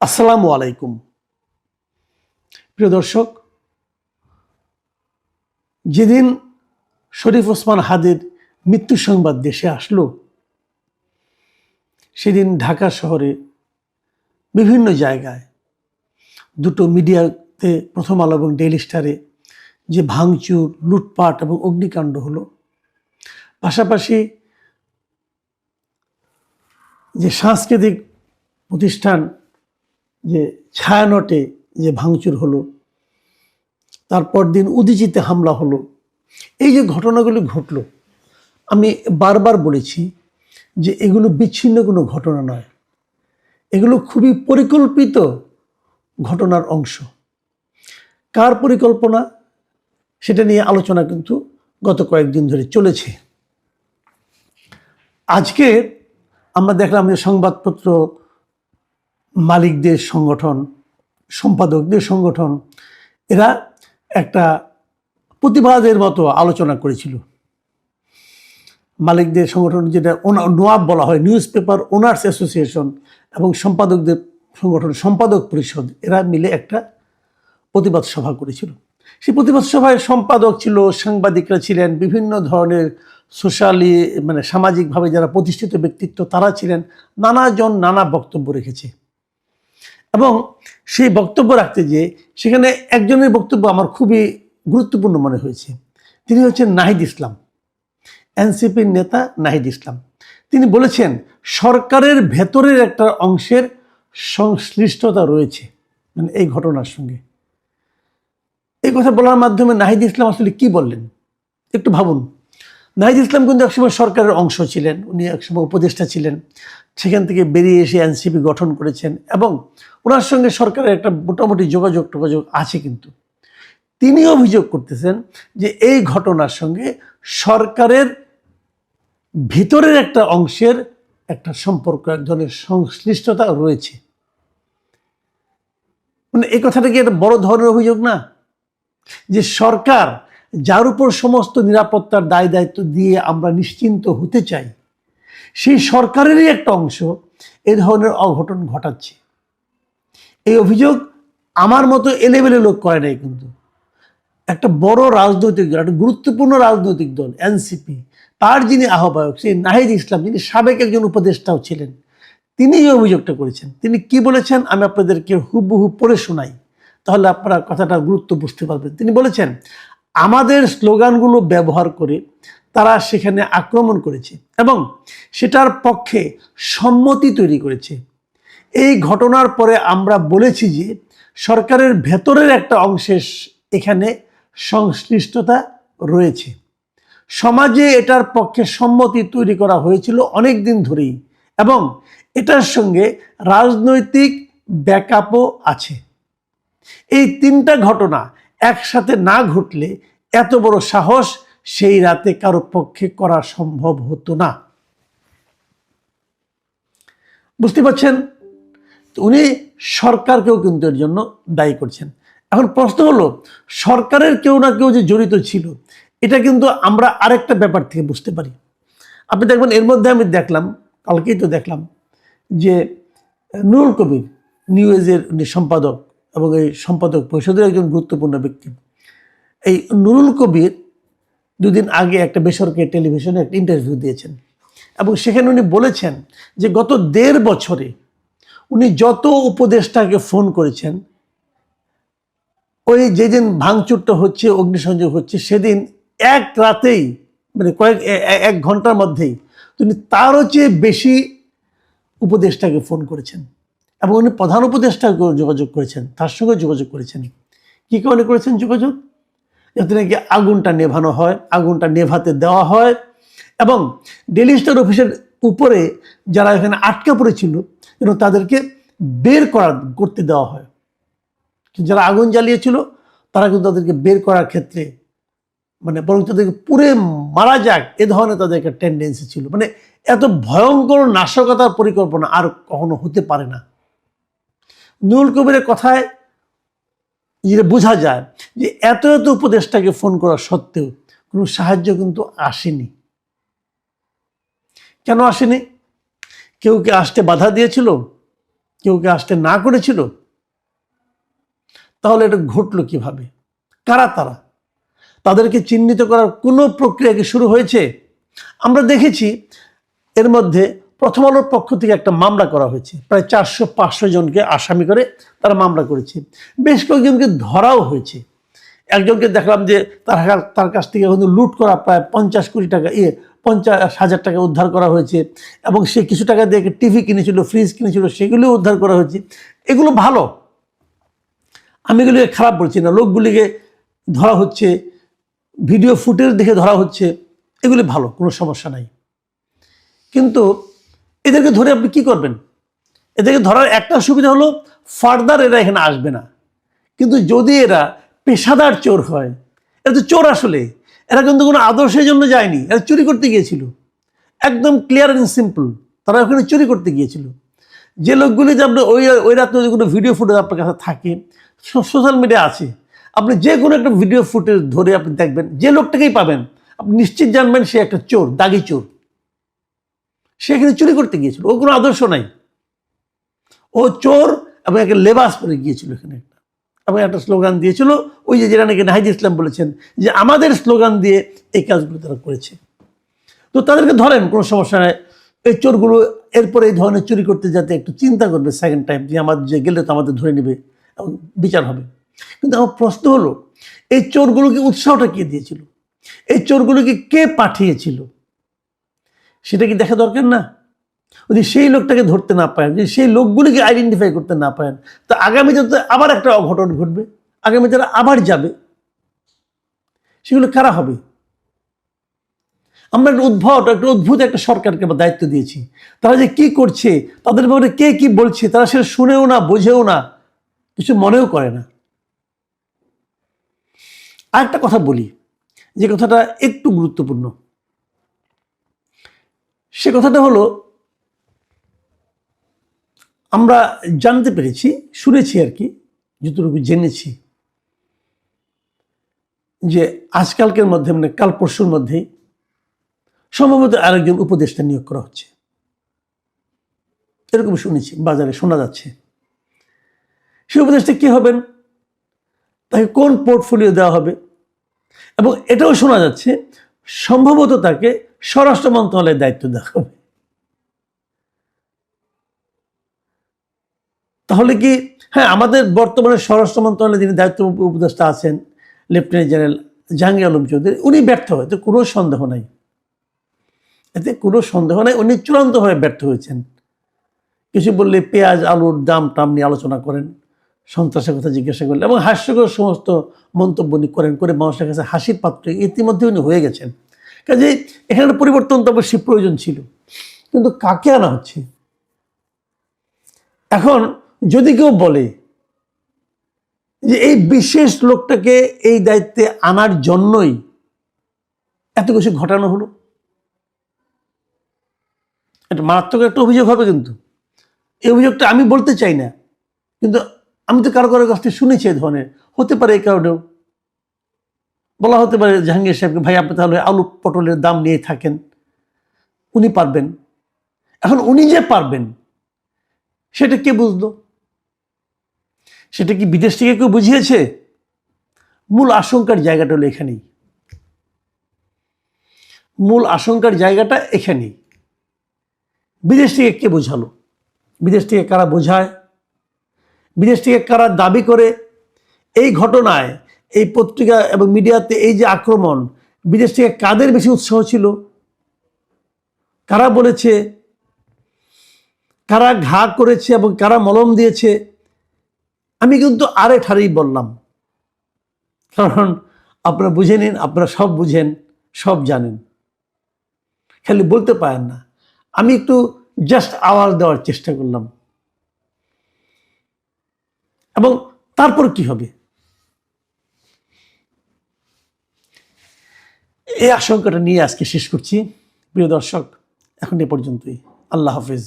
আসসালামু আলাইকুম প্রিয় দর্শক, যেদিন শরীফ ওসমান হাদির মৃত্যু সংবাদ দেশে আসলো, সেদিন ঢাকা শহরে বিভিন্ন জায়গায় দুটো মিডিয়াতে, প্রথম আলো এবং ডেইলি স্টারে, যে ভাঙচুর, লুটপাট এবং অগ্নিকাণ্ড হলো, পাশাপাশি যে সাংস্কৃতিক প্রতিষ্ঠান যে ছায়ানটে যে ভাঙচুর হলো, তারপর দিন উদীচিতে হামলা হলো, এই যে ঘটনাগুলি ঘটলো, আমি বারবার বলেছি যে এগুলো বিচ্ছিন্ন কোনো ঘটনা নয়, এগুলো খুবই পরিকল্পিত ঘটনার অংশ। কার পরিকল্পনা সেটা নিয়ে আলোচনা কিন্তু গত কয়েকদিন ধরে চলেছে। আজকে আমরা দেখলাম যে সংবাদপত্র মালিকদের সংগঠন, সম্পাদকদের সংগঠন, এরা একটা প্রতিবাদের মতো আলোচনা করেছিল। মালিকদের সংগঠন, যেটা নোয়াব বলা হয়, নিউজ পেপার ওনার্স অ্যাসোসিয়েশন, এবং সম্পাদকদের সংগঠন সম্পাদক পরিষদ, এরা মিলে একটা প্রতিবাদ সভা করেছিল। সেই প্রতিবাদ সভায় সম্পাদক ছিল, সাংবাদিকরা ছিলেন, বিভিন্ন ধরনের সোশ্যালি সামাজিকভাবে যারা প্রতিষ্ঠিত ব্যক্তিত্ব তারা ছিলেন, নানাজন নানা বক্তব্য রেখেছে। এবং সেই বক্তব্য রাখতে গিয়ে সেখানে একজনের বক্তব্য আমার খুবই গুরুত্বপূর্ণ মনে হয়েছে। তিনি হচ্ছেন নাহিদ ইসলাম, এনসিপির নেতা নাহিদ ইসলাম। তিনি বলেছেন সরকারের ভেতরের একটা অংশের সংশ্লিষ্টতা রয়েছে এই ঘটনার সঙ্গে। এই কথা বলার মাধ্যমে নাহিদ ইসলাম আসলে কি বললেন একটু ভাবুন। নাহিদ ইসলাম কিন্তু একসময় সরকারের অংশ ছিলেন, উনি একসময় উপদেষ্টা ছিলেন, সেখান থেকে বেরিয়ে এসে এনসিপি গঠন করেছেন এবং ওনার সঙ্গে সরকারের একটা মোটামুটি যোগাযোগ আছে। কিন্তু তিনি অভিযোগ করতেছেন যে এই ঘটনার সঙ্গে সরকারের ভিতরের একটা অংশের একটা সম্পর্ক, এক ধরনের সংশ্লিষ্টতা রয়েছে। এই কথাটা কি একটা বড় ধরনের অভিযোগ না? যে সরকার, যার উপর সমস্ত নিরাপত্তার দায় দায়িত্ব দিয়ে আমরা নিশ্চিন্ত হতে চাই, সেই সরকারেরই একটা অংশ এই ধরনের অঘটন ঘটাচ্ছে। এই অভিযোগ আমার মতো এলেবেলে লোক করে নাই, কিন্তু একটা বড় রাজনৈতিক দল, একটা গুরুত্বপূর্ণ রাজনৈতিক দল এনসিপি, তার যিনি আহ্বায়ক সেই নাহিদ ইসলাম, যিনি সাবেক একজন উপদেষ্টাও ছিলেন, তিনি এই অভিযোগটা করেছেন। তিনি কি বলেছেন আমি আপনাদেরকে হুবহু পড়ে শোনাই, তাহলে আপনারা কথাটার গুরুত্ব বুঝতে পারবেন। তিনি বলেছেন, আমাদের স্লোগানগুলো ব্যবহার করে তারা সেখানে আক্রমণ করেছে এবং সেটার পক্ষে সম্মতি তৈরি করেছে। এই ঘটনার পরে আমরা বলেছি যে সরকারের ভেতরের একটা অংশের এখানে সংশ্লিষ্টতা রয়েছে। সমাজে এটার পক্ষে সম্মতি তৈরি করা হয়েছিল অনেক দিন ধরেই এবং এটার সঙ্গে রাজনৈতিক ব্যাকআপও আছে। এই তিনটা ঘটনা একসাথে না ঘটলে এত বড় সাহস সেই রাতে কারো পক্ষে করা সম্ভব হতো না। বুঝতে পারছেন? উনি সরকারকেও কিন্তু এর জন্য দায়ী করছেন। এখন প্রশ্ন হলো, সরকারের কেউ না কেউ যে জড়িত ছিল, এটা কিন্তু আমরা আরেকটা ব্যাপার থেকে বুঝতে পারি। আপনি দেখবেন এর মধ্যে আমি দেখলাম, কালকেই তো দেখলাম যে নুরুল কবির, নিউজের সম্পাদক এবং এই সম্পাদক পরিষদের একজন গুরুত্বপূর্ণ ব্যক্তি, এই নুরুল কবির দুদিন আগে একটা বেসরকারি টেলিভিশনে একটা ইন্টারভিউ দিয়েছেন এবং সেখানে উনি বলেছেন যে গত 1.5 বছরে উনি যত উপদেষ্টাকে ফোন করেছেন, ওই যেদিন ভাঙচুরটা হচ্ছে, অগ্নিসংযোগ হচ্ছে, সেদিন এক রাতেই এক ঘন্টার মধ্যেই তিনি তারও চেয়ে বেশি উপদেষ্টাকে ফোন করেছেন এবং উনি প্রধান উপদেষ্টাকে যোগাযোগ করেছেন, তার সঙ্গে যোগাযোগ করেছেন। কি কারণে করেছেন যোগাযোগ? যাতে নাকি আগুনটা নেভানো হয়, আগুনটা নেভাতে দেওয়া হয় এবং ডেইলি স্টার অফিসের উপরে যারা এখানে আটকা পড়েছিল যেন তাদেরকে বের করতে দেওয়া হয়। যারা আগুন জ্বালিয়েছিল তারা কিন্তু তাদেরকে বের করার ক্ষেত্রে বরং তাদেরকে পুড়ে মারা যাক এ ধরনের তাদের একটা টেন্ডেন্সি ছিল। এত ভয়ঙ্কর নাশকতার পরিকল্পনা আর কখনো হতে পারে না। নুরুল কবিরের কথায় যেটা বোঝা যায় যে এত এত উপদেষ্টাকে ফোন করা সত্ত্বেও কোনো সাহায্য কিন্তু আসেনি। কেন আসেনি? কেউ কি আসতে বাধা দিয়েছিল? কেউ কে আসতে না করেছিল? তাহলে এটা ঘটলো কিভাবে? কারা তারা? তাদেরকে চিহ্নিত করার কোনো প্রক্রিয়া কি শুরু হয়েছে? আমরা দেখেছি এর মধ্যে প্রথম আলোর পক্ষ থেকে একটা মামলা করা হয়েছে, প্রায় 400-500 জনকে আসামি করে তারা মামলা করেছে। বেশ কয়েকজনকে ধরাও হয়েছে। একজনকে দেখলাম যে তার কাছ থেকে কিন্তু লুট করা প্রায় 50 কোটি টাকা 50,000 টাকা উদ্ধার করা হয়েছে, এবং সে কিছু টাকা দিয়ে টিভি কিনেছিল, ফ্রিজ কিনেছিল, সেগুলো উদ্ধার করা হয়েছে। এগুলো ভালো, আমি এগুলিকে খারাপ বলছি না। লোকগুলিকে ধরা হচ্ছে, ভিডিও ফুটেজ দেখে ধরা হচ্ছে, এগুলি ভালো, কোনো সমস্যা নাই। কিন্তু এদেরকে ধরে আপনি কি করবেন? এদেরকে ধরার একটা সুবিধা হলো ফার্দার এরা এখানে আসবে না। কিন্তু যদি এরা পেশাদার চোর হয়, এরা তো চোর আসলে, এরা কিন্তু কোনো আদর্শের জন্য যায়নি, এরা চুরি করতে গিয়েছিল। একদম ক্লিয়ার অ্যান্ড সিম্পল, তারা ওখানে চুরি করতে গিয়েছিল। যে লোকগুলি যে আপনি ওই রাত্রে যদি কোনো ভিডিও ফুটেজ আপনার কাছে থাকে, সোশ্যাল মিডিয়া আছে, আপনি যে কোনো একটা ভিডিও ফুটেজ ধরে আপনি দেখবেন, যে লোকটাকেই পাবেন আপনি নিশ্চিত জানবেন সে একটা চোর, দাগি চোর। সে এখানে চুরি করতে গিয়েছিল, ওর কোনো আদর্শ নাই, ও চোর এবং একটা লেবাস পরে গিয়েছিল এখানে একটা, এবং একটা স্লোগান দিয়েছিল, ওই যে যেটা নাকি নাহিদ ইসলাম বলেছেন যে আমাদের স্লোগান দিয়ে এই কাজগুলো তারা করেছে। তো তাদেরকে ধরেন, কোনো সমস্যা নেই। এই চোরগুলো এরপরে এই ধরনের চুরি করতে যাতে একটু চিন্তা করবে সেকেন্ড টাইম, যে আমাদের যে গেলে তো আমাদের ধরে নেবে এবং বিচার হবে। কিন্তু আমার প্রশ্ন হলো, এই চোরগুলোকে উৎসাহটা কে দিয়েছিল? এই চোরগুলোকে কে পাঠিয়েছিল? সেটা কি দেখা দরকার না? যদি সেই লোকটাকে ধরতে না পারেন, যদি সেই লোকগুলিকে আইডেন্টিফাই করতে না পারেন, তো আগামীতে তো আবার একটা অঘটন ঘটবে, আগামীতে আবার যাবে। সেগুলো কারা হবে? আমরা একটা অদ্ভুত একটা সরকারকে দায়িত্ব দিয়েছি। তারা যে কি করছে, তাদের ব্যাপারে কে কি বলছে, তারা সেটা শুনেও না, বোঝেও না, কিছু মনেও করে না। আর একটা কথা বলি, যে কথাটা একটু গুরুত্বপূর্ণ। সে কথাটা হলো, আমরা জানতে পেরেছি, শুনেছি আর কি, যতটুকু জেনেছি, যে আজকালকের মধ্যে, মানে কাল পরশুর মধ্যেই সম্ভবত আরেকজন উপদেষ্টা নিয়োগ করা হচ্ছে, এরকম শুনেছি, বাজারে শোনা যাচ্ছে। সেই উপদেষ্টা কি হবেন, তাকে কোন পোর্টফোলিও দেওয়া হবে, এবং এটাও শোনা যাচ্ছে সম্ভবত তাকে স্বরাষ্ট্র মন্ত্রণালয়ের দায়িত্ব দেওয়া হবে। তাহলে কি, হ্যাঁ, আমাদের বর্তমানে স্বরাষ্ট্র মন্ত্রণালয়ে যিনি দায়িত্ব উপদেষ্টা আছেন, লেফটেন্যান্ট জেনারেল জাহাঙ্গীর আলম চৌধুরী, উনি ব্যর্থ, এতে কোনো সন্দেহ নাই, এতে কোনো সন্দেহ নাই, উনি চূড়ান্তভাবে ব্যর্থ হয়েছেন। কিছু বললে পেঁয়াজ আলুর দাম টাম নিয়ে আলোচনা করেন, সন্ত্রাসের কথা জিজ্ঞাসা করলেন, এবং হাস্যকর সমস্ত মন্তব্য করেন, করে মানুষের কাছে হাসির পাত্র ইতিমধ্যে উনি হয়ে গেছেন। কাজে এখানে পরিবর্তন তো অবশ্যই প্রয়োজন ছিল, কিন্তু কাকে আনা হচ্ছে? এখন যদি কেউ বলে যে এই বিশেষ লোকটাকে এই দায়িত্বে আনার জন্যই এত কিছু ঘটানো হলো, এটা মারাত্মক একটা অভিযোগ হবে। কিন্তু এই অভিযোগটা আমি বলতে চাই না, কিন্তু আমি তো কারো কারো কাছ থেকে শুনেছি এই ধরনের। হতে পারে এই কারণেও বলা হতে পারে জাহাঙ্গীর সাহেবকে, ভাই আপনি তাহলে আলু পটলের দাম নিয়ে থাকেন, উনি পারবেন। এখন উনি যে পারবেন সেটা কে বুঝলো? সেটা কি বিদেশ থেকে কেউ বুঝিয়েছে? মূল আশঙ্কার জায়গাটা হলো এখানেই, মূল আশঙ্কার জায়গাটা এখানেই। বিদেশ থেকে কে বোঝালো? বিদেশ থেকে কারা বোঝায়? বিদেশ থেকে কারা দাবি করে? এই ঘটনায়, এই পত্রিকা এবং মিডিয়াতে এই যে আক্রমণ, বিদেশ থেকে কাদের বেশি উৎসাহ ছিল? কারা বলেছে, কারা ঘা করেছে এবং কারা মলম দিয়েছে? আমি কিন্তু আরে ঠারেই বললাম, কারণ আপনারা বুঝে নিন, আপনারা সব বুঝেন, সব জানেন, খালি বলতে পারেন না। আমি একটু জাস্ট আওয়াজ দেওয়ার চেষ্টা করলাম। এবং তারপর কি হবে, এই আশঙ্কাটা নিয়ে আজকে শেষ করছি। প্রিয় দর্শক, এখন এ পর্যন্তই। আল্লাহ হাফিজ।